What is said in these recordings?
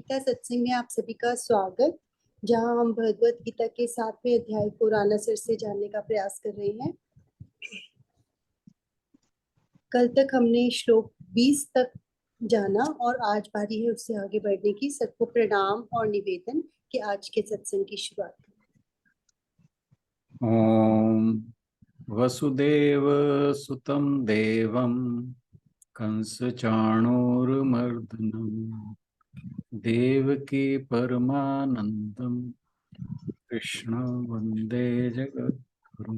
गीता सत्संग में आप सभी का स्वागत। जहां हम भगवत गीता के 7वें अध्याय को रानासर से जानने का प्रयास कर रहे हैं। कल तक हमने श्लोक 20 तक जाना और आज बारी है उससे आगे बढ़ने की। सबको प्रणाम और निवेदन कि आज के सत्संग की शुरुआत करें। ओम वसुदेव सुतं देवं कंसचाणूरमर्दनं देवकी परमानंदं कृष्ण वंदे जगद्गुरुं।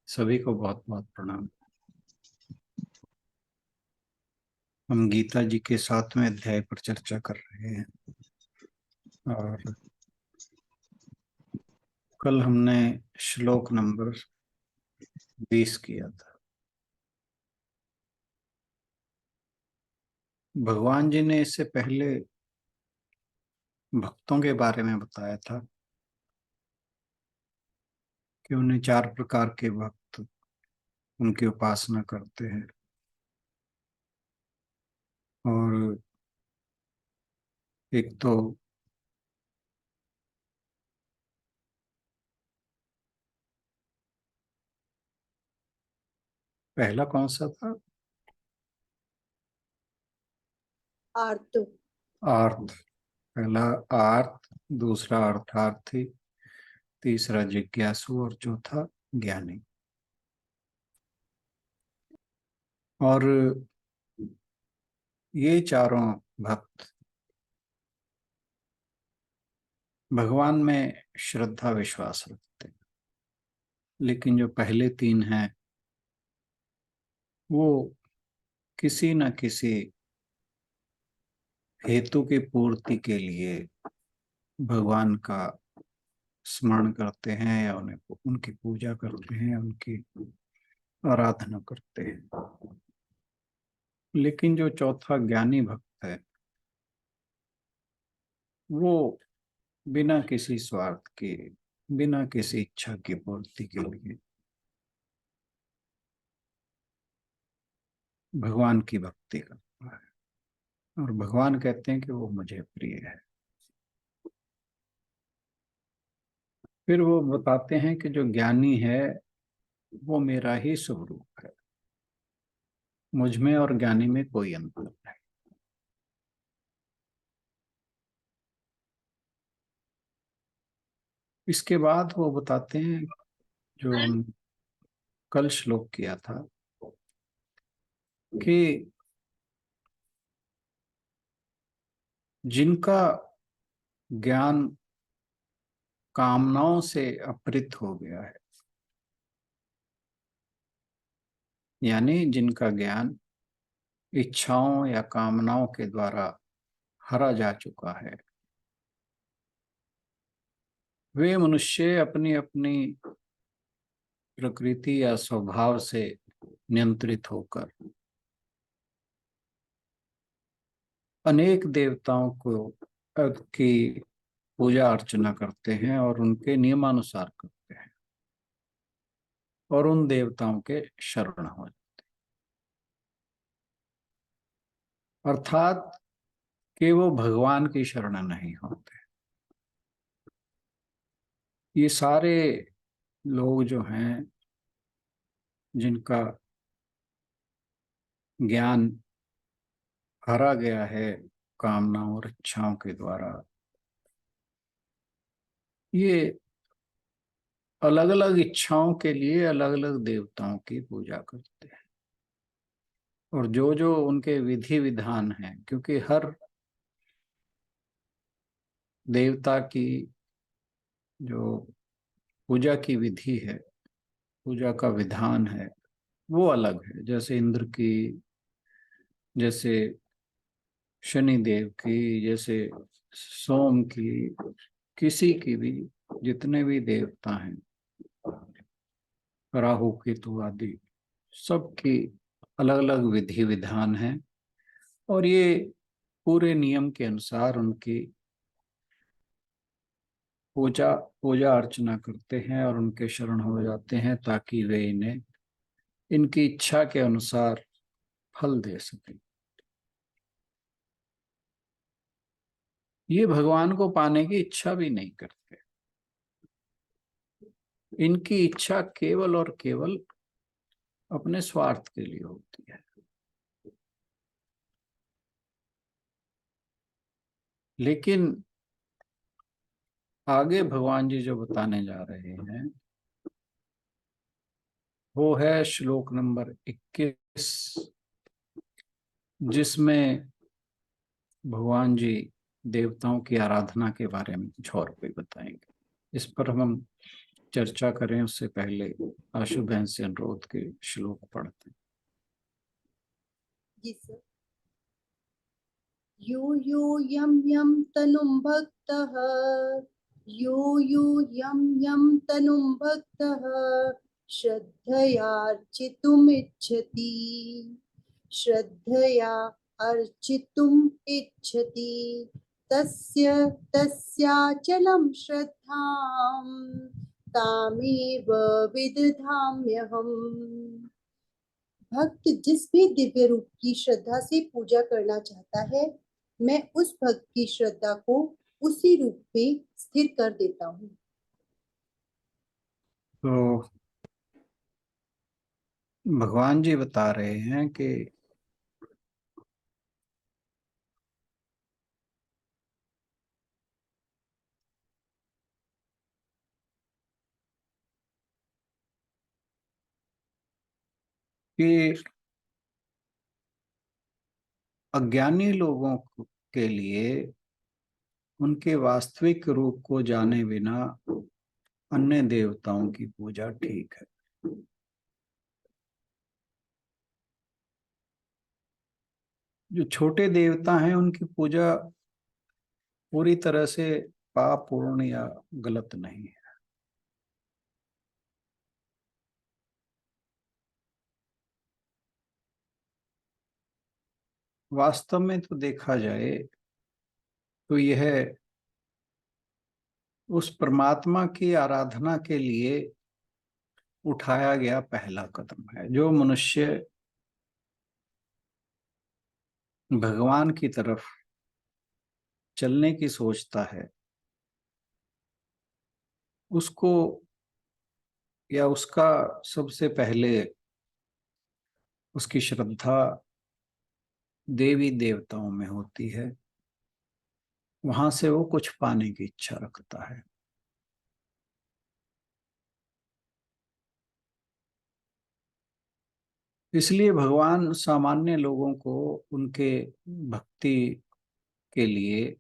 सभी को बहुत बहुत प्रणाम। हम गीता जी के 7वें अध्याय पर चर्चा कर रहे हैं और कल हमने श्लोक नंबर 20 किया था। भगवान जी ने इससे पहले भक्तों के बारे में बताया था कि उन्हें 4 प्रकार के भक्त उनकी उपासना करते हैं और एक तो पहला कौन सा था? आर्त। आर्थ। पहला आर्थ, दूसरा अर्थार्थी, तीसरा जिज्ञासु और चौथा ज्ञानी। और ये चारों भक्त भगवान में श्रद्धा विश्वास रखते हैं, लेकिन जो पहले 3 हैं वो किसी न किसी हेतु की पूर्ति के लिए भगवान का स्मरण करते हैं या उन्हें उनकी पूजा करते हैं, उनकी आराधना करते हैं। लेकिन जो चौथा ज्ञानी भक्त है वो बिना किसी स्वार्थ के, बिना किसी इच्छा की पूर्ति के लिए भगवान की भक्ति करता है और भगवान कहते हैं कि वो मुझे प्रिय है। फिर वो बताते हैं कि जो ज्ञानी है वो मेरा ही स्वरूप है, मुझ में और ज्ञानी में कोई अंतर नहीं। इसके बाद वो बताते हैं जो हम कल श्लोक किया था कि जिनका ज्ञान कामनाओं से अपहृत हो गया है, यानी जिनका ज्ञान इच्छाओं या कामनाओं के द्वारा हरा जा चुका है, वे मनुष्य अपनी अपनी प्रकृति या स्वभाव से नियंत्रित होकर अनेक देवताओं को की पूजा अर्चना करते हैं और उनके नियमानुसार करते हैं और उन देवताओं के शरण हो जाते हैं, अर्थात कि वो भगवान की शरण नहीं होते। ये सारे लोग जो हैं जिनका ज्ञान हरा गया है कामनाओं और इच्छाओं के द्वारा, ये अलग अलग इच्छाओं के लिए अलग अलग देवताओं की पूजा करते हैं और जो जो उनके विधि विधान हैं, क्योंकि हर देवता की जो पूजा की विधि है, पूजा का विधान है, वो अलग है। जैसे इंद्र की, जैसे शनि देव की, जैसे सोम की, किसी की भी, जितने भी देवता हैं, राहु केतु आदि, सबकी अलग अलग विधि विधान है और ये पूरे नियम के अनुसार उनकी पूजा पूजा अर्चना करते हैं और उनके शरण हो जाते हैं ताकि वे इन्हें इनकी इच्छा के अनुसार फल दे सकें। ये भगवान को पाने की इच्छा भी नहीं करते। इनकी इच्छा केवल और केवल अपने स्वार्थ के लिए होती है। लेकिन आगे भगवान जी जो बताने जा रहे हैं वो है श्लोक नंबर 21, जिसमें भगवान जी देवताओं की आराधना के बारे में कुछ और भी बताएंगे। इस पर हम चर्चा करें उससे पहले आशु बहन से अनुरोध के श्लोक पढ़ते हैं। जी सर। यो यो यम यम तनुम भक्तः, यो यो यम यम तनुम भक्तः श्रद्धयार्चितुमिच्छति, श्रद्धया अर्चितुम् इच्छति, तस्य तस्याचलं श्रद्धां तामेव विदधाम्यहम्। भक्त जिस भी दिव्य रूप की श्रद्धा से पूजा करना चाहता है, मैं उस भक्त की श्रद्धा को उसी रूप में स्थिर कर देता हूँ। तो भगवान जी बता रहे हैं कि अज्ञानी लोगों के लिए उनके वास्तविक रूप को जाने बिना अन्य देवताओं की पूजा ठीक है। जो छोटे देवता हैं उनकी पूजा पूरी तरह से पाप पूर्ण या गलत नहीं है। वास्तव में तो देखा जाए तो यह उस परमात्मा की आराधना के लिए उठाया गया पहला कदम है। जो मनुष्य भगवान की तरफ चलने की सोचता है उसको या उसका सबसे पहले उसकी श्रद्धा देवी देवताओं में होती है। वहां से वो कुछ पाने की इच्छा रखता है। इसलिए भगवान सामान्य लोगों को उनके भक्ति के लिए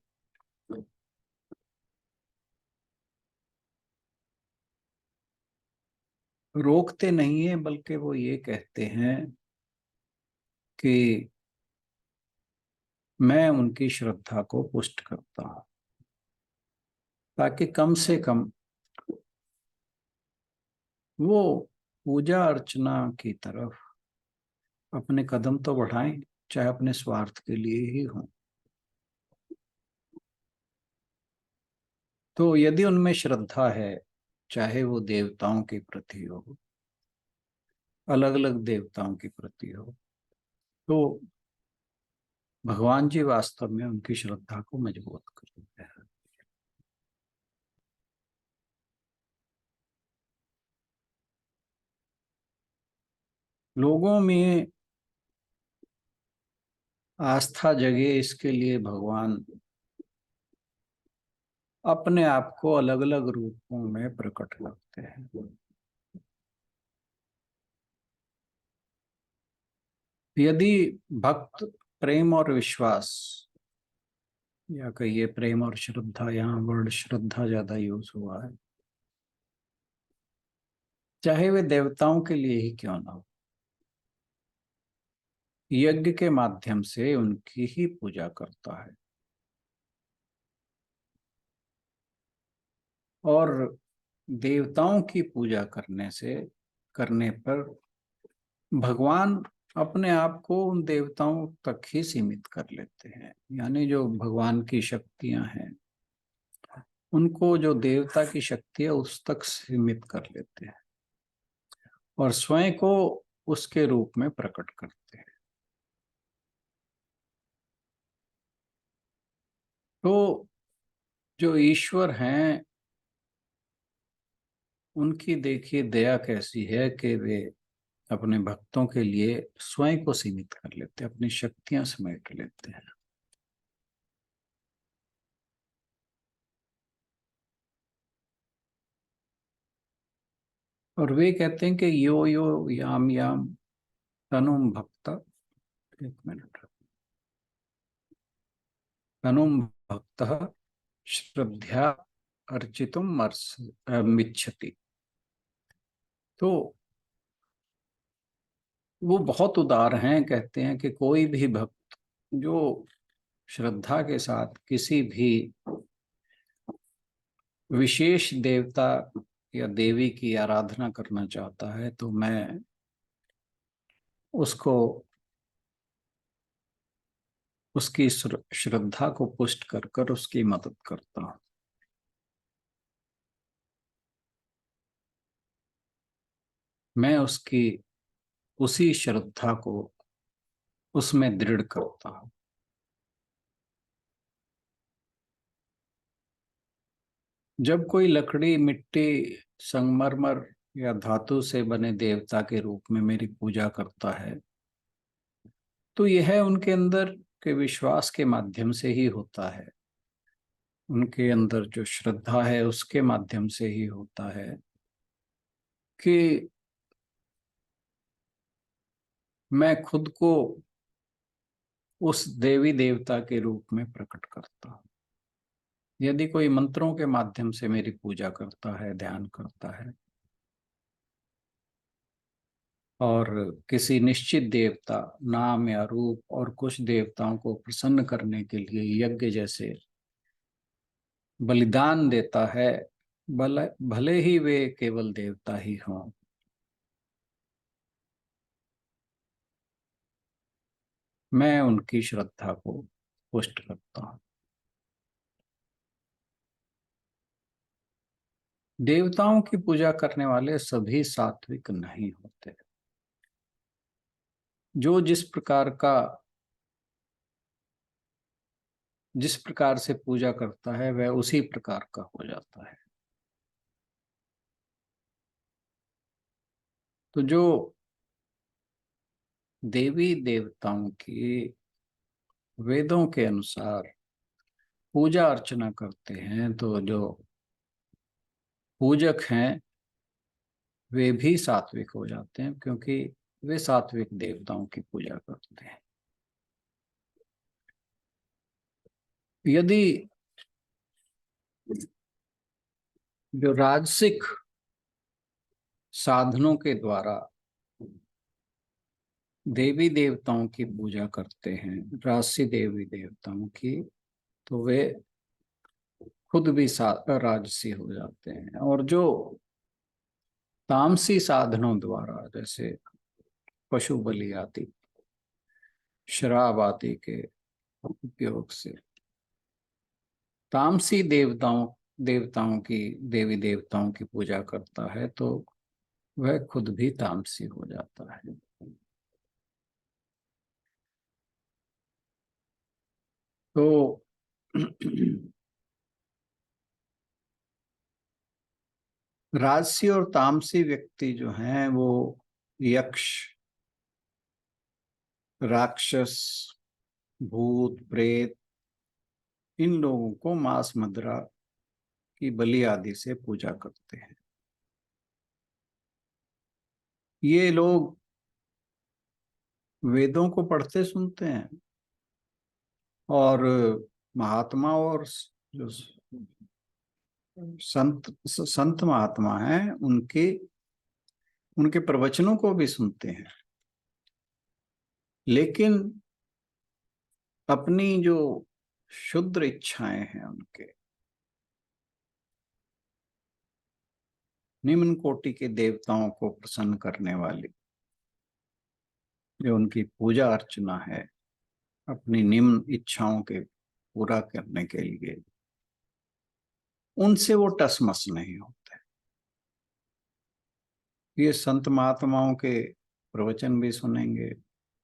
रोकते नहीं है, बल्कि वो ये कहते हैं कि मैं उनकी श्रद्धा को पुष्ट करता हूं, ताकि कम से कम वो पूजा अर्चना की तरफ अपने कदम तो बढ़ाएं, चाहे अपने स्वार्थ के लिए ही हो। तो यदि उनमें श्रद्धा है, चाहे वो देवताओं के प्रति हो, अलग अलग देवताओं के प्रति हो, तो भगवान जी वास्तव में उनकी श्रद्धा को मजबूत कर देते हैं। लोगों में आस्था जगे इसके लिए भगवान अपने आप को अलग अलग रूपों में प्रकट करते हैं। यदि भक्त प्रेम और विश्वास, या कहिए प्रेम और श्रद्धा, यहाँ वर्ड श्रद्धा ज्यादा यूज हुआ है, चाहे वे देवताओं के लिए ही क्यों ना हो, यज्ञ के माध्यम से उनकी ही पूजा करता है और देवताओं की पूजा करने पर भगवान अपने आप को उन देवताओं तक ही सीमित कर लेते हैं। यानी जो भगवान की शक्तियां हैं उनको जो देवता की शक्ति है उस तक सीमित कर लेते हैं और स्वयं को उसके रूप में प्रकट करते हैं। तो जो ईश्वर हैं उनकी देखिए दया कैसी है कि वे अपने भक्तों के लिए स्वयं को सीमित कर लेते हैं, अपनी शक्तियां समेट लेते हैं। और वे कहते हैं कि यो यो याम याम तनुम भक्ता, एक मिनट, तनुम भक्तः श्रद्धया अर्चितुम मिच्छति। तो वो बहुत उदार हैं, कहते हैं कि कोई भी भक्त जो श्रद्धा के साथ किसी भी विशेष देवता या देवी की आराधना करना चाहता है तो मैं उसको उसकी श्रद्धा को पुष्ट कर कर उसकी मदद करता हूँ। मैं उसकी उसी श्रद्धा को उसमें दृढ़ करता हूँ। जब कोई लकड़ी, मिट्टी, संगमरमर या धातु से बने देवता के रूप में मेरी पूजा करता है तो यह उनके अंदर के विश्वास के माध्यम से ही होता है, उनके अंदर जो श्रद्धा है उसके माध्यम से ही होता है कि मैं खुद को उस देवी देवता के रूप में प्रकट करता हूँ। यदि कोई मंत्रों के माध्यम से मेरी पूजा करता है, ध्यान करता है और किसी निश्चित देवता, नाम या रूप और कुछ देवताओं को प्रसन्न करने के लिए यज्ञ जैसे बलिदान देता है, भले ही वे केवल देवता ही हों, मैं उनकी श्रद्धा को पुष्ट करता हूँ। देवताओं की पूजा करने वाले सभी सात्विक नहीं होते। जो जिस प्रकार से पूजा करता है वह उसी प्रकार का हो जाता है। तो जो देवी देवताओं की वेदों के अनुसार पूजा अर्चना करते हैं तो जो पूजक हैं वे भी सात्विक हो जाते हैं, क्योंकि वे सात्विक देवताओं की पूजा करते हैं। यदि जो राजसिक साधनों के द्वारा देवी देवताओं की पूजा करते हैं, राजसी देवी देवताओं की, तो वे खुद भी राजसी हो जाते हैं। और जो तामसी साधनों द्वारा, जैसे पशु बलि आदि, शराब आदि के उपयोग से तामसी देवताओं की, देवी देवताओं की पूजा करता है तो वह खुद भी तामसी हो जाता है। तो राजसी और तामसी व्यक्ति जो हैं वो यक्ष, राक्षस, भूत, प्रेत, इन लोगों को मांस मदिरा की बलि आदि से पूजा करते हैं। ये लोग वेदों को पढ़ते सुनते हैं और महात्मा और जो संत महात्मा हैं उनके प्रवचनों को भी सुनते हैं, लेकिन अपनी जो शुद्र इच्छाएं हैं, उनके निम्न कोटि के देवताओं को प्रसन्न करने वाली जो उनकी पूजा अर्चना है, अपनी निम्न इच्छाओं के पूरा करने के लिए, उनसे वो टसमस नहीं होते। ये संत महात्माओं के प्रवचन भी सुनेंगे,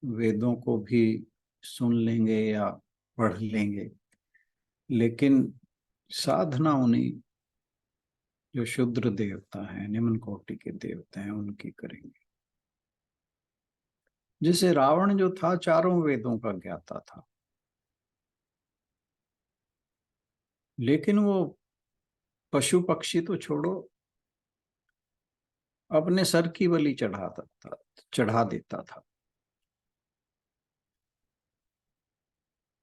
वेदों को भी सुन लेंगे या पढ़ लेंगे, लेकिन साधना उन्हीं जो शूद्र देवता हैं, निम्न कोटि के देवता हैं, उनकी करेंगे। जैसे रावण जो था चारों वेदों का ज्ञाता था, लेकिन वो पशु पक्षी तो छोड़ो, अपने सर की बलि चढ़ा देता था।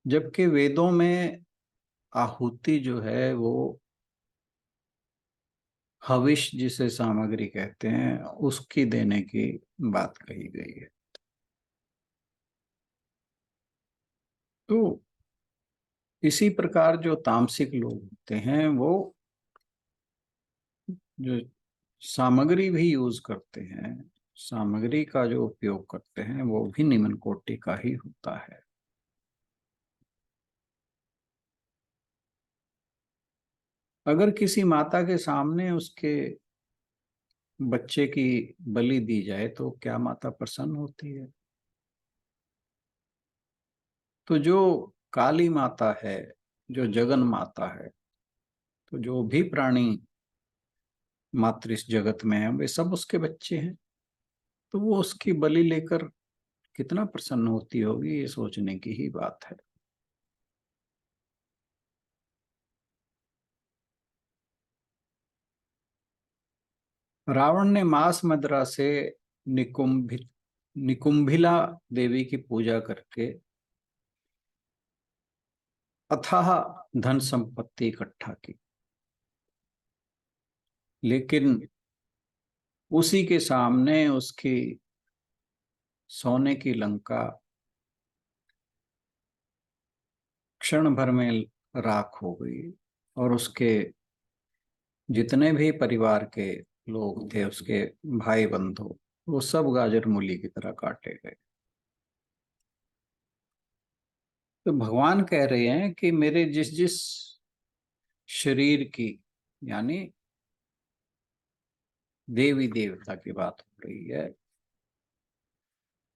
जबकि वेदों में आहुति जो है वो हविष जिसे सामग्री कहते हैं उसकी देने की बात कही गई है। तो इसी प्रकार जो तामसिक लोग होते हैं वो जो सामग्री भी यूज करते हैं, सामग्री का जो उपयोग करते हैं, वो भी निम्न कोटि का ही होता है। अगर किसी माता के सामने उसके बच्चे की बलि दी जाए तो क्या माता प्रसन्न होती है? तो जो काली माता है, जो जगन माता है, तो जो भी प्राणी मात्र इस जगत में है वे सब उसके बच्चे हैं। तो वो उसकी बलि लेकर कितना प्रसन्न होती होगी, ये सोचने की ही बात है। रावण ने मांस मदिरा से निकुंभिला देवी की पूजा करके अथाह धन संपत्ति इकट्ठा की, लेकिन उसी के सामने उसकी सोने की लंका क्षण भर में राख हो गई, और उसके जितने भी परिवार के लोग थे, उसके भाई बंधु, वो सब गाजर मूली की तरह काटे गए। तो भगवान कह रहे हैं कि मेरे जिस जिस शरीर की, यानी देवी देवता की बात हो रही है,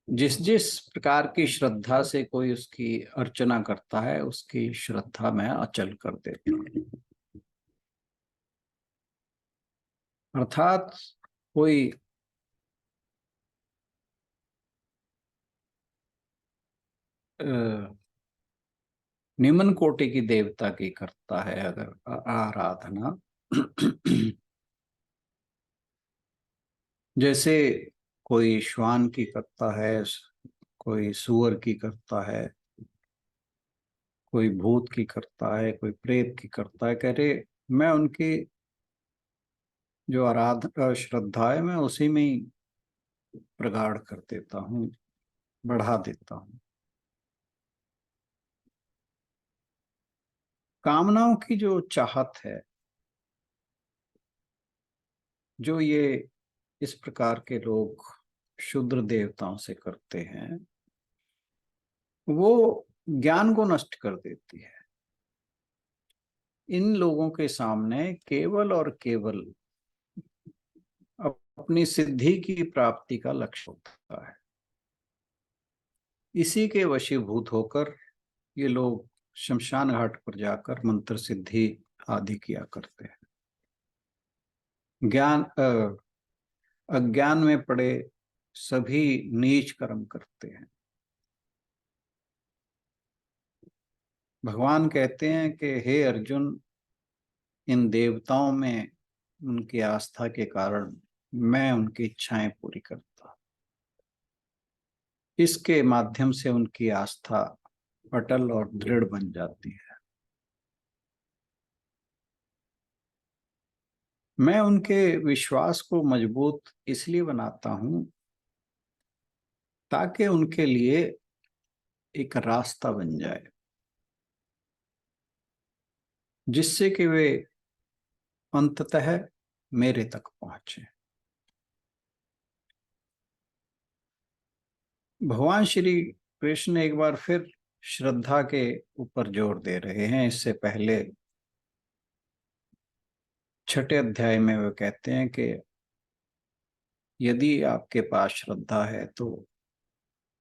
जिस जिस प्रकार की श्रद्धा से कोई उसकी अर्चना करता है, उसकी श्रद्धा मैं अचल कर देता हूं। अर्थात कोई निम्न कोटि की देवता की करता है अगर आराधना, जैसे कोई श्वान की करता है, कोई सुअर की करता है, कोई भूत की करता है, कोई प्रेत की करता है, कह रहे मैं उनकी जो आराधना श्रद्धा है मैं उसी में ही प्रगाढ़ कर देता हूँ, बढ़ा देता हूँ। कामनाओं की जो चाहत है, जो ये इस प्रकार के लोग शूद्र देवताओं से करते हैं, वो ज्ञान को नष्ट कर देती है। इन लोगों के सामने केवल और केवल अपनी सिद्धि की प्राप्ति का लक्ष्य होता है। इसी के वशीभूत होकर ये लोग शमशान घाट पर जाकर मंत्र सिद्धि आदि किया करते हैं। अज्ञान में पड़े सभी नीच कर्म करते हैं। भगवान कहते हैं कि हे अर्जुन, इन देवताओं में उनकी आस्था के कारण मैं उनकी इच्छाएं पूरी करता, इसके माध्यम से उनकी आस्था अटल और दृढ़ बन जाती है। मैं उनके विश्वास को मजबूत इसलिए बनाता हूं ताकि उनके लिए एक रास्ता बन जाए, जिससे कि वे अंततः मेरे तक पहुंचे। भगवान श्री कृष्ण एक बार फिर श्रद्धा के ऊपर जोर दे रहे हैं। इससे पहले छठे अध्याय में वे कहते हैं कि यदि आपके पास श्रद्धा है तो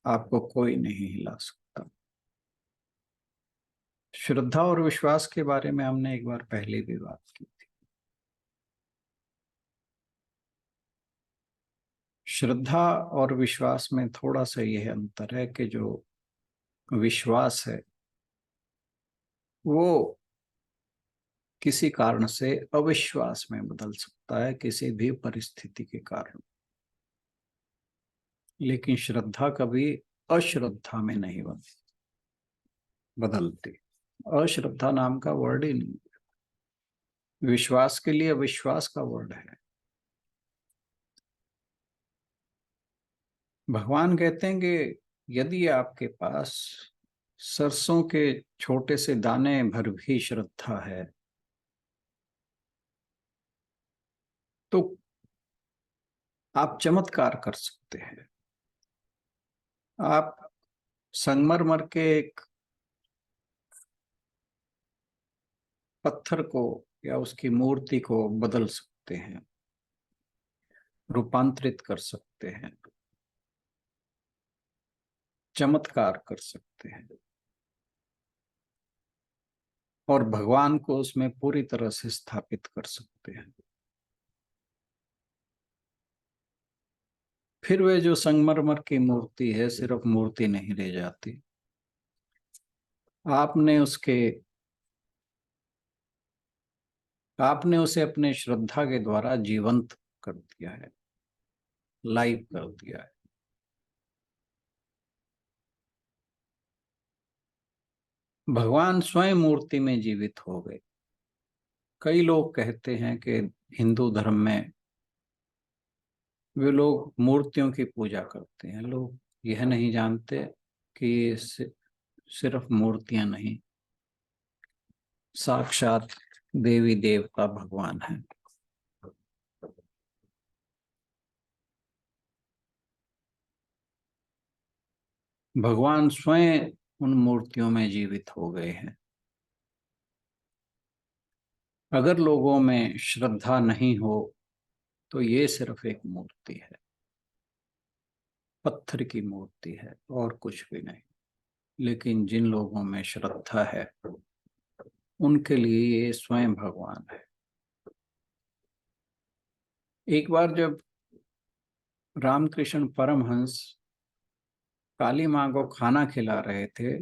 आपको कोई नहीं हिला सकता। श्रद्धा और विश्वास के बारे में हमने एक बार पहले भी बात की थी। श्रद्धा और विश्वास में थोड़ा सा यह अंतर है कि जो विश्वास है वो किसी कारण से अविश्वास में बदल सकता है, किसी भी परिस्थिति के कारण। लेकिन श्रद्धा कभी अश्रद्धा में नहीं बदलती। अश्रद्धा नाम का वर्ड ही नहीं, विश्वास के लिए विश्वास का वर्ड है। भगवान कहते हैं कि यदि आपके पास सरसों के छोटे से दाने भर भी श्रद्धा है तो आप चमत्कार कर सकते हैं। आप संगमरमर के एक पत्थर को या उसकी मूर्ति को बदल सकते हैं, रूपांतरित कर सकते हैं, चमत्कार कर सकते हैं और भगवान को उसमें पूरी तरह से स्थापित कर सकते हैं। फिर वे जो संगमरमर की मूर्ति है सिर्फ मूर्ति नहीं रह जाती, आपने उसे अपने श्रद्धा के द्वारा जीवंत कर दिया है, लाइव कर दिया है। भगवान स्वयं मूर्ति में जीवित हो गए। कई लोग कहते हैं कि हिंदू धर्म में वे लोग मूर्तियों की पूजा करते हैं। लोग यह नहीं जानते कि ये सिर्फ मूर्तियां नहीं, साक्षात देवी देवता भगवान है। भगवान स्वयं उन मूर्तियों में जीवित हो गए हैं। अगर लोगों में श्रद्धा नहीं हो तो ये सिर्फ एक मूर्ति है, पत्थर की मूर्ति है और कुछ भी नहीं। लेकिन जिन लोगों में श्रद्धा है उनके लिए ये स्वयं भगवान है। एक बार जब रामकृष्ण परमहंस काली माँ को खाना खिला रहे थे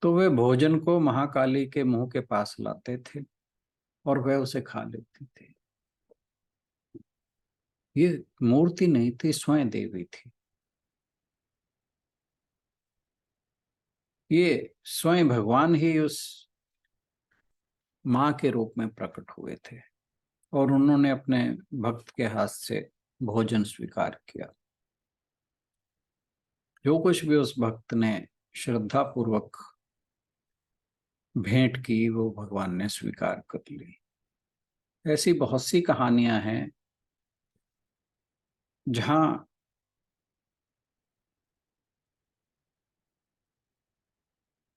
तो वे भोजन को महाकाली के मुंह के पास लाते थे और वह उसे खा लेती थी। ये मूर्ति नहीं थी, स्वयं देवी थी। ये स्वयं भगवान ही उस माँ के रूप में प्रकट हुए थे और उन्होंने अपने भक्त के हाथ से भोजन स्वीकार किया। जो कुछ भी उस भक्त ने श्रद्धा पूर्वक भेंट की वो भगवान ने स्वीकार कर ली। ऐसी बहुत सी कहानियां हैं जहां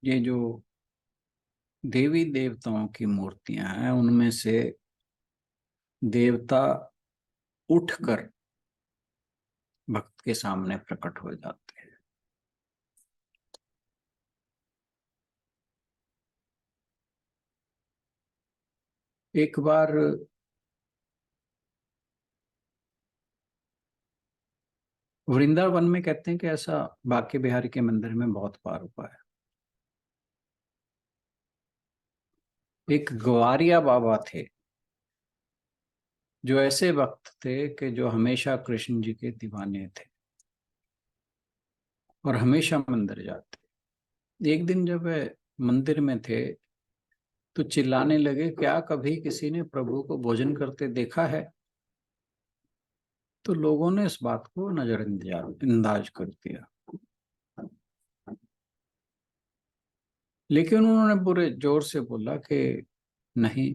ये जो देवी देवताओं की मूर्तियां हैं उनमें से देवता उठकर भक्त के सामने प्रकट हो जाते हैं। एक बार वृंदावन में कहते हैं कि ऐसा बांके बिहारी के मंदिर में बहुत बार हुआ है। एक ग्वारिया बाबा थे जो ऐसे भक्त थे कि जो हमेशा कृष्ण जी के दीवाने थे और हमेशा मंदिर जाते। एक दिन जब वे मंदिर में थे तो चिल्लाने लगे, क्या कभी किसी ने प्रभु को भोजन करते देखा है? तो लोगों ने इस बात को नजरअंदाज कर दिया, लेकिन उन्होंने पूरे जोर से बोला कि नहीं,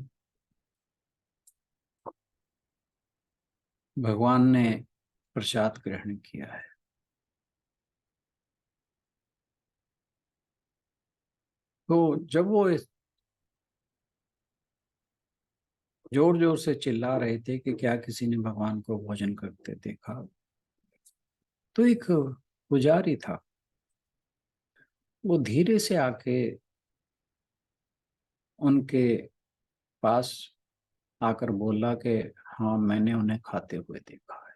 भगवान ने प्रसाद ग्रहण किया है। तो जब वो जोर जोर से चिल्ला रहे थे कि क्या किसी ने भगवान को भोजन करते देखा, तो एक पुजारी था, वो धीरे से आके उनके पास आकर बोला कि हाँ, मैंने उन्हें खाते हुए देखा है।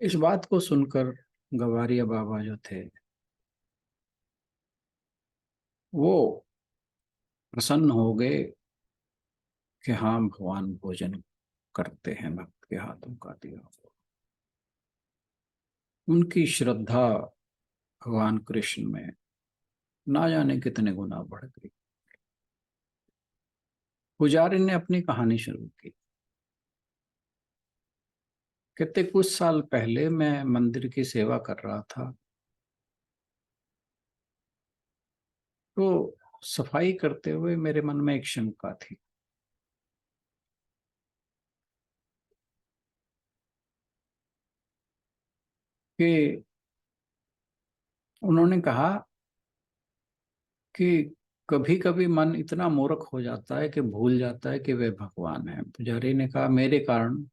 इस बात को सुनकर गवारिया बाबा जो थे वो प्रसन्न हो गए कि हाँ, भगवान भोजन करते हैं भक्त के हाथों का दिया हुआ। उनकी श्रद्धा भगवान कृष्ण में ना जाने कितने गुना बढ़ गई। पुजारी ने अपनी कहानी शुरू की। कहते कुछ साल पहले मैं मंदिर की सेवा कर रहा था, तो सफाई करते हुए मेरे मन में एक शंका थी कि उन्होंने कहा कि कभी कभी मन इतना मूर्ख हो जाता है कि भूल जाता है कि वे भगवान हैं। पुजारी ने कहा, मेरे कारण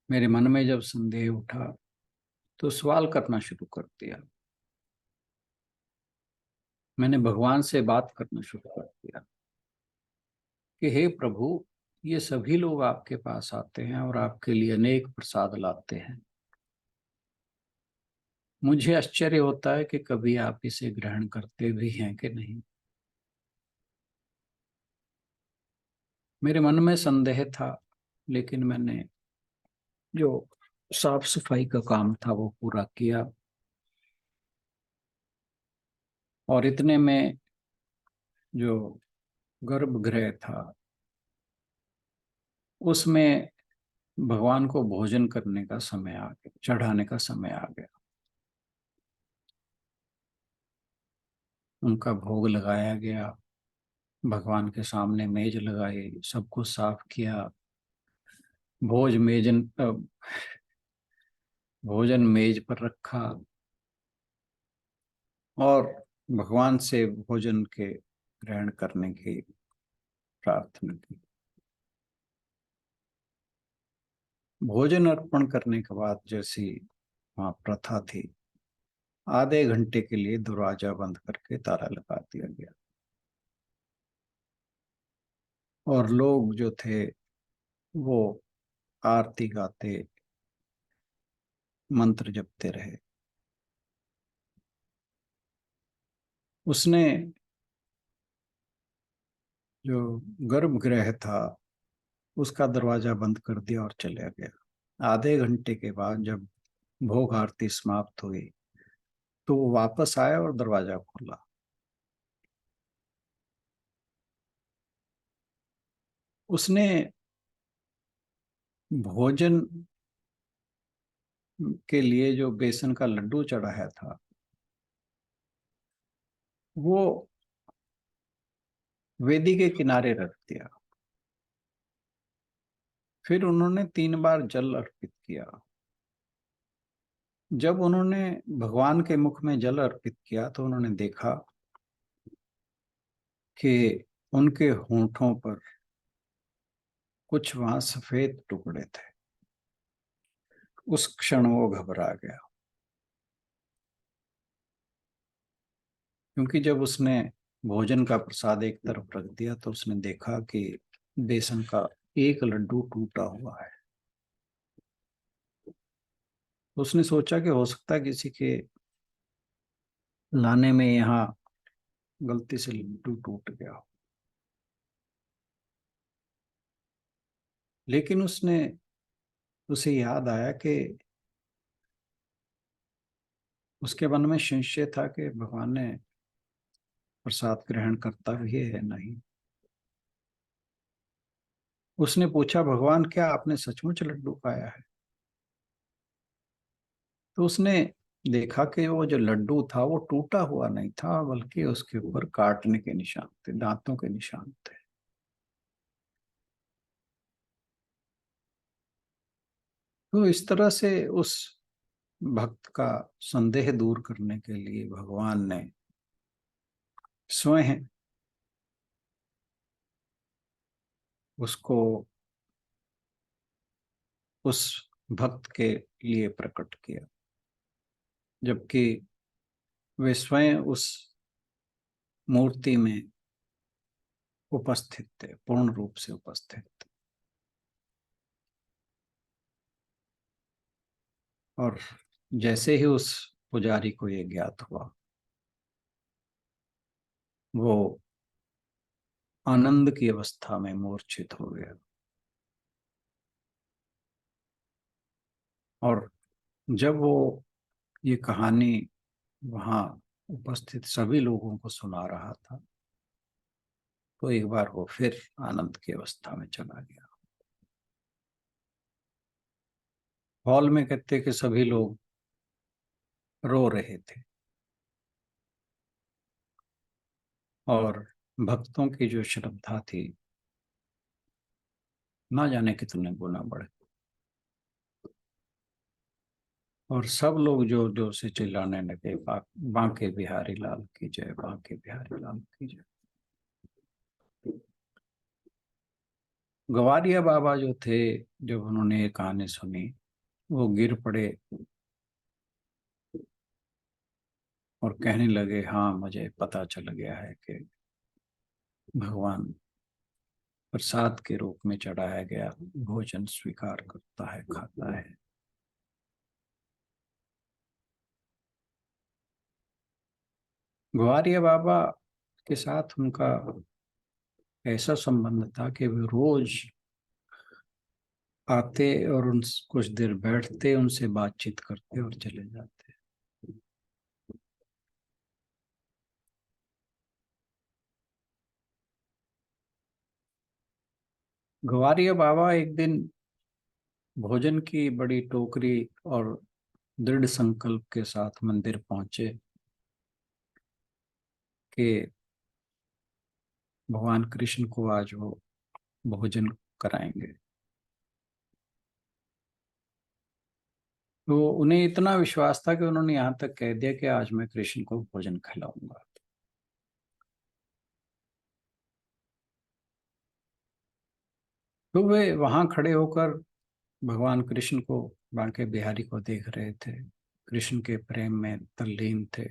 मेरे मन में जब संदेह उठा तो सवाल करना शुरू कर दिया। मैंने भगवान से बात करना शुरू कर दिया कि हे प्रभु, ये सभी लोग आपके पास आते हैं और आपके लिए अनेक प्रसाद लाते हैं। मुझे आश्चर्य होता है कि कभी आप इसे ग्रहण करते भी हैं कि नहीं। मेरे मन में संदेह था, लेकिन मैंने जो साफ सफाई का काम था वो पूरा किया। और इतने में जो गर्भगृह था उसमें भगवान को भोजन करने का समय आ गया, चढ़ाने का समय आ गया। उनका भोग लगाया गया, भगवान के सामने मेज लगाई, सब कुछ साफ किया। भोज मेजन भोजन मेज पर रखा और भगवान से भोजन के ग्रहण करने की प्रार्थना की। भोजन अर्पण करने के बाद जैसी वहाँ प्रथा थी, आधे घंटे के लिए दरवाजा बंद करके ताला लगा दिया गया और लोग जो थे वो आरती गाते, मंत्र जपते रहे। उसने जो गर्भगृह था उसका दरवाजा बंद कर दिया और चला गया। आधे घंटे के बाद जब भोग आरती समाप्त हुई तो वो वापस आया और दरवाजा खोला। उसने भोजन के लिए जो बेसन का लड्डू चढ़ाया था वो वेदी के किनारे रख दिया। फिर उन्होंने 3 बार जल अर्पित किया। जब उन्होंने भगवान के मुख में जल अर्पित किया तो उन्होंने देखा कि उनके होंठों पर कुछ वहां सफेद टुकड़े थे। उस क्षण वो घबरा गया, क्योंकि जब उसने भोजन का प्रसाद एक तरफ रख दिया तो उसने देखा कि बेसन का एक लड्डू टूटा हुआ है। उसने सोचा कि हो सकता है किसी के लाने में यहाँ गलती से लड्डू टूट गया हो। लेकिन उसे याद आया कि उसके मन में संशय था कि भगवान ने प्रसाद ग्रहण करता भी है नहीं। उसने पूछा, भगवान क्या आपने सचमुच लड्डू खाया है? तो उसने देखा कि वो जो लड्डू था वो टूटा हुआ नहीं था, बल्कि उसके ऊपर काटने के निशान थे, दांतों के निशान थे। तो इस तरह से उस भक्त का संदेह दूर करने के लिए भगवान ने स्वयं उसको उस भक्त के लिए प्रकट किया। जबकि वे स्वयं उस मूर्ति में उपस्थित थे, पूर्ण रूप से उपस्थित थे। और जैसे ही उस पुजारी को ये ज्ञात हुआ, वो आनंद की अवस्था में मूर्छित हो गया। और जब वो ये कहानी वहां उपस्थित सभी लोगों को सुना रहा था, तो एक बार वो फिर आनंद की अवस्था में चला गया। हॉल में कहते कि सभी लोग रो रहे थे, और भक्तों की जो श्रद्धा थी ना जाने कितने गुना बढ़, और सब लोग जोर जोर से चिल्लाने लगे, बांके बिहारी लाल की जय, बांके बिहारी लाल की जय। गवारिया बाबा जो थे, जब उन्होंने ये कहानी सुनी, वो गिर पड़े और कहने लगे, हाँ मुझे पता चल गया है कि भगवान प्रसाद के रूप में चढ़ाया गया भोजन स्वीकार करता है, खाता है। ग्वारिया बाबा के साथ उनका ऐसा संबंध था कि वे रोज आते और उन कुछ देर बैठते, उनसे बातचीत करते और चले जाते। ग्वारिया बाबा एक दिन भोजन की बड़ी टोकरी और दृढ़ संकल्प के साथ मंदिर पहुंचे कि भगवान कृष्ण को आज वो भोजन कराएंगे। तो उन्हें इतना विश्वास था कि उन्होंने यहाँ तक कह दिया कि आज मैं कृष्ण को भोजन खिलाऊंगा। तो वे वहां खड़े होकर भगवान कृष्ण को, बांके बिहारी को देख रहे थे, कृष्ण के प्रेम में तल्लीन थे।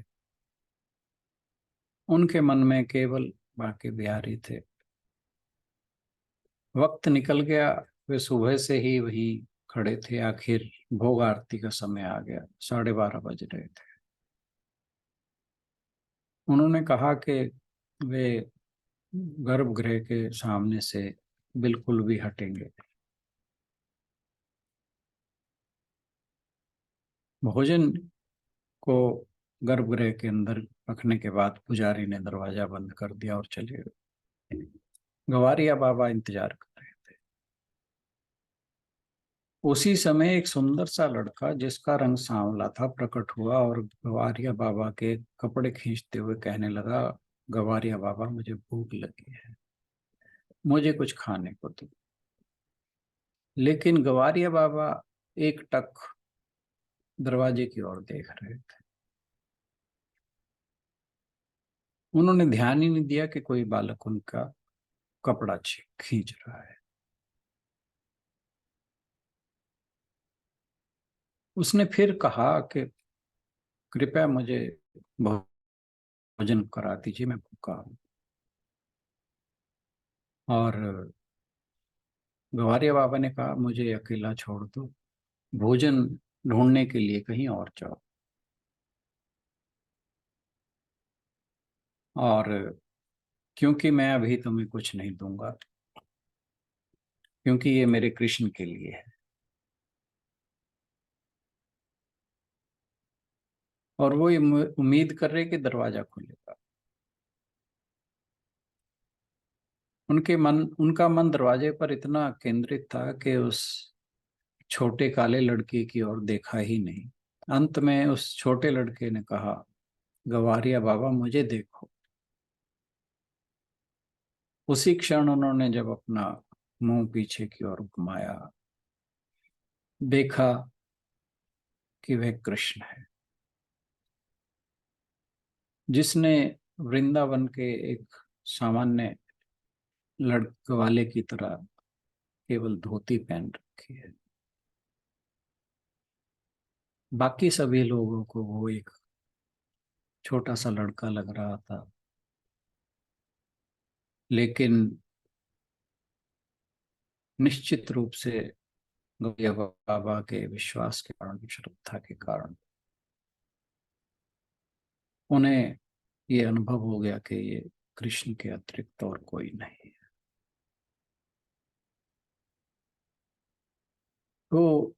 उनके मन में केवल बांके बिहारी थे। वक्त निकल गया, वे सुबह से ही वहीं खड़े थे। आखिर भोग आरती का समय आ गया, 12:30 बज रहे थे। उन्होंने कहा कि वे गर्भगृह के सामने से बिल्कुल भी हटेंगे। भोजन को गर्भगृह के अंदर रखने के बाद पुजारी ने दरवाजा बंद कर दिया और चले गए। गवारिया बाबा इंतजार कर रहे थे। उसी समय एक सुंदर सा लड़का जिसका रंग सांवला था प्रकट हुआ और गवारिया बाबा के कपड़े खींचते हुए कहने लगा, गवारिया बाबा मुझे भूख लगी है, मुझे कुछ खाने को दो। लेकिन गवारिया बाबा एक टक दरवाजे की ओर देख रहे थे। उन्होंने ध्यान ही नहीं दिया कि कोई बालक उनका कपड़ा खींच रहा है। उसने फिर कहा कि कृपया मुझे भोजन करा दीजिए, मैं भूखा हूं। और गवारिया बाबा ने कहा, मुझे अकेला छोड़ दो, भोजन ढूंढने के लिए कहीं और जाओ। और क्योंकि मैं अभी तुम्हें कुछ नहीं दूंगा, क्योंकि ये मेरे कृष्ण के लिए है। और वो ये उम्मीद कर रहे कि दरवाजा खुलेगा। उनका मन दरवाजे पर इतना केंद्रित था कि उस छोटे काले लड़के की ओर देखा ही नहीं। अंत में उस छोटे लड़के ने कहा, गवारिया बाबा मुझे देखो। उसी क्षण उन्होंने जब अपना मुंह पीछे की ओर घुमाया, देखा कि वह कृष्ण है, जिसने वृंदावन के एक सामान्य लड़के वाले की तरह केवल धोती पहन रखी है। बाकी सभी लोगों को वो एक छोटा सा लड़का लग रहा था, लेकिन निश्चित रूप से गौड़िया बाबा के विश्वास के कारण, श्रद्धा के कारण उन्हें ये अनुभव हो गया कि ये कृष्ण के अतिरिक्त और कोई नहीं है। तो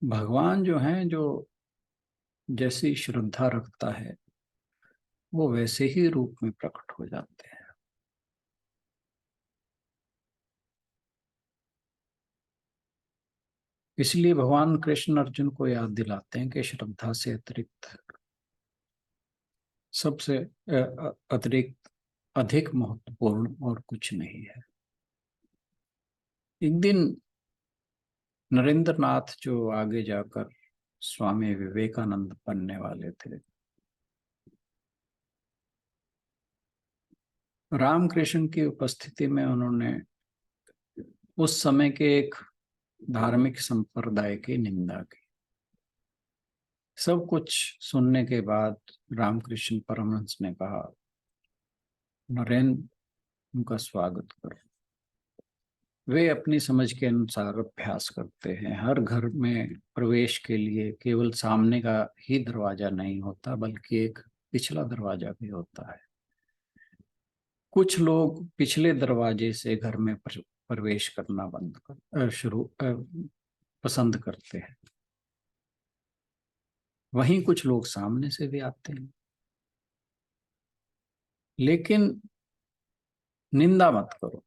भगवान जो हैं, जो जैसी श्रद्धा रखता है वो वैसे ही रूप में प्रकट हो जाते हैं। इसलिए भगवान कृष्ण अर्जुन को याद दिलाते हैं कि श्रद्धा से अतिरिक्त, सबसे अतिरिक्त अधिक महत्वपूर्ण और कुछ नहीं है। एक दिन नरेंद्र नाथ, जो आगे जाकर स्वामी विवेकानंद बनने वाले थे, रामकृष्ण की उपस्थिति में उन्होंने उस समय के एक धार्मिक संप्रदाय की निंदा की। सब कुछ सुनने के बाद रामकृष्ण परमहंस ने कहा, नरेंद्र, उनका स्वागत करो। वे अपनी समझ के अनुसार अभ्यास करते हैं। हर घर में प्रवेश के लिए केवल सामने का ही दरवाजा नहीं होता, बल्कि एक पिछला दरवाजा भी होता है। कुछ लोग पिछले दरवाजे से घर में प्रवेश करना पसंद करते हैं। वहीं कुछ लोग सामने से भी आते हैं। लेकिन निंदा मत करो।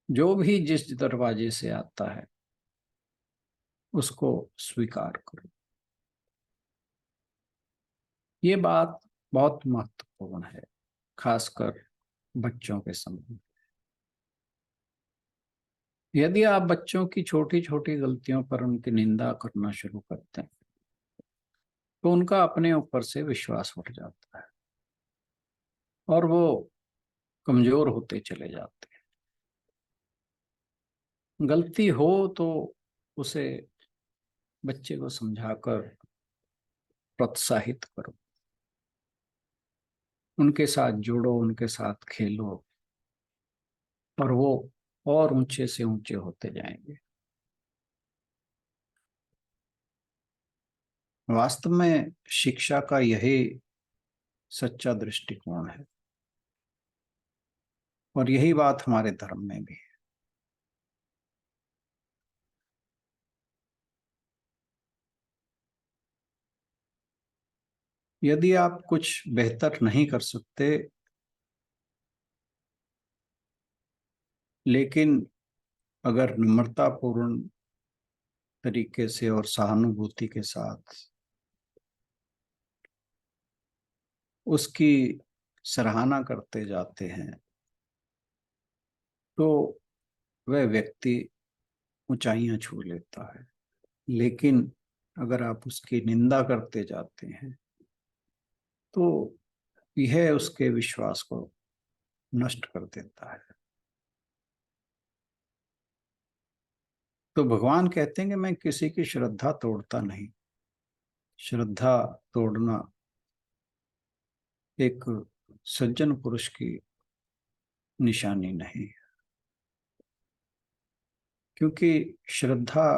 जो भी जिस दरवाजे से आता है उसको स्वीकार करो। ये बात बहुत महत्वपूर्ण है, खासकर बच्चों के संबंध। यदि आप बच्चों की छोटी छोटी गलतियों पर उनकी निंदा करना शुरू करते हैं तो उनका अपने ऊपर से विश्वास उठ जाता है और वो कमजोर होते चले जाते हैं। गलती हो तो उसे, बच्चे को समझाकर प्रोत्साहित करो, उनके साथ जुड़ो, उनके साथ खेलो, और वो और ऊंचे से ऊंचे होते जाएंगे। वास्तव में शिक्षा का यही सच्चा दृष्टिकोण है, और यही बात हमारे धर्म में भी है। यदि आप कुछ बेहतर नहीं कर सकते, लेकिन अगर नम्रतापूर्ण तरीके से और सहानुभूति के साथ उसकी सराहना करते जाते हैं, तो वह व्यक्ति ऊंचाइयां छू लेता है। लेकिन अगर आप उसकी निंदा करते जाते हैं तो यह उसके विश्वास को नष्ट कर देता है। तो भगवान कहते हैं कि मैं किसी की श्रद्धा तोड़ता नहीं। श्रद्धा तोड़ना एक सज्जन पुरुष की निशानी नहीं, क्योंकि श्रद्धा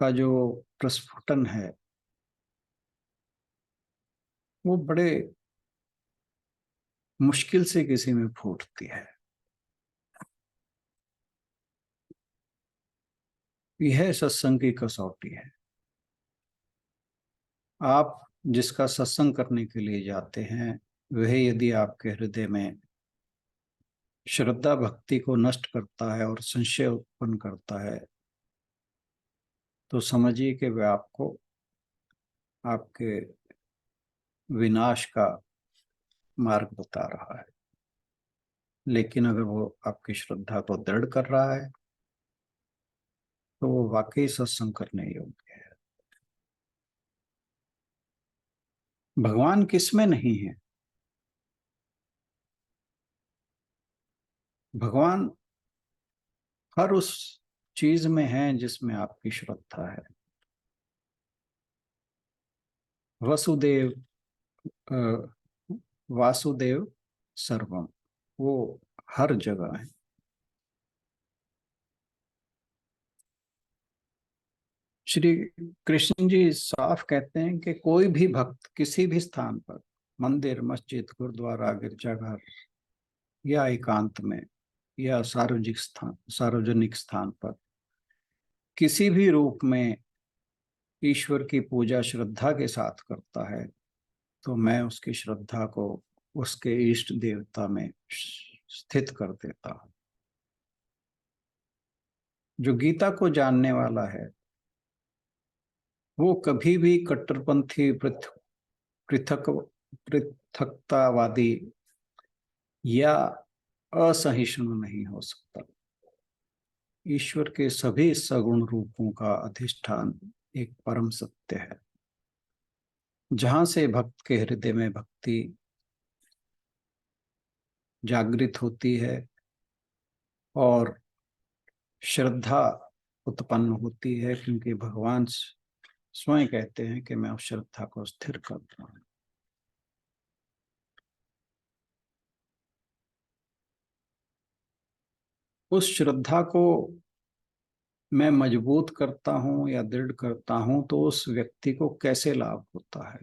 का जो प्रस्फुटन है वो बड़े मुश्किल से किसी में फूटती है। यह सत्संग की कसौटी है। आप जिसका सत्संग करने के लिए जाते हैं, वह यदि आपके हृदय में श्रद्धा भक्ति को नष्ट करता है और संशय उत्पन्न करता है, तो समझिए कि वह आपको आपके विनाश का मार्ग बता रहा है। लेकिन अगर वो आपकी श्रद्धा को दृढ़ कर रहा है तो वो वाकई सत्संग करने योग्य है। भगवान किस में नहीं है? भगवान हर उस चीज में है जिसमें आपकी श्रद्धा है। वसुदेव वासुदेव सर्वम, वो हर जगह है। श्री कृष्ण जी साफ कहते हैं कि कोई भी भक्त किसी भी स्थान पर, मंदिर, मस्जिद, गुरुद्वारा, गिरजाघर या एकांत में या सार्वजनिक स्थान पर किसी भी रूप में ईश्वर की पूजा श्रद्धा के साथ करता है, तो मैं उसकी श्रद्धा को उसके इष्ट देवता में स्थित कर देता हूं। जो गीता को जानने वाला है वो कभी भी कट्टरपंथी पृथक पृथकतावादी या असहिष्णु नहीं हो सकता। ईश्वर के सभी सगुण रूपों का अधिष्ठान एक परम सत्य है, जहां से भक्त के हृदय में भक्ति जागृत होती है और श्रद्धा उत्पन्न होती है, क्योंकि भगवान स्वयं कहते हैं कि मैं उस श्रद्धा को स्थिर करता हूं। उस श्रद्धा को मैं मजबूत करता हूं या दृढ़ करता हूं तो उस व्यक्ति को कैसे लाभ होता है,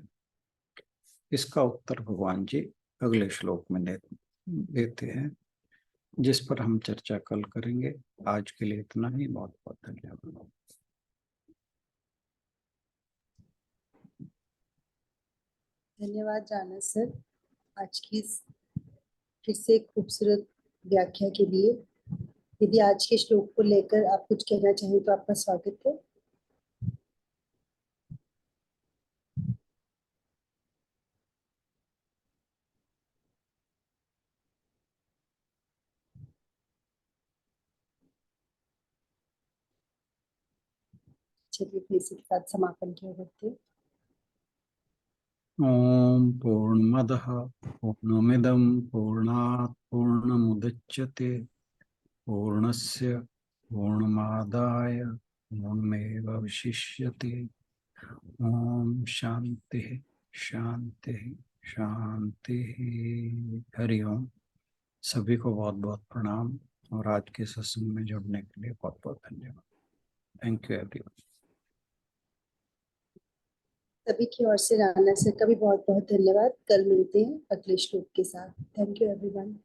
इसका उत्तर भगवान जी अगले श्लोक में देते हैं, जिस पर हम चर्चा कल करेंगे। आज के लिए इतना ही। बहुत बहुत धन्यवाद। धन्यवाद राणा सर, आज की फिर से खूबसूरत व्याख्या के लिए। यदि आज के श्लोक को लेकर आप कुछ कहना चाहें तो आपका स्वागत है। चलिए फिर इसी के साथ समापन किया करते हैं। ओम पूर्णमदः पूर्णमिदं पूर्णात् पूर्णमुदच्यते पूर्णस्य पूर्णमादाय पूर्णमेवावशिष्यते। ओम शांति शांति शांति। हरि ओम। सभी को बहुत बहुत प्रणाम और आज के सत्संग में जुड़ने के लिए बहुत बहुत धन्यवाद। Thank you everyone. सभी की ओर से राणा सर का भी बहुत बहुत धन्यवाद। कल मिलते हैं अगले श्लोक के साथ। Thank you everyone.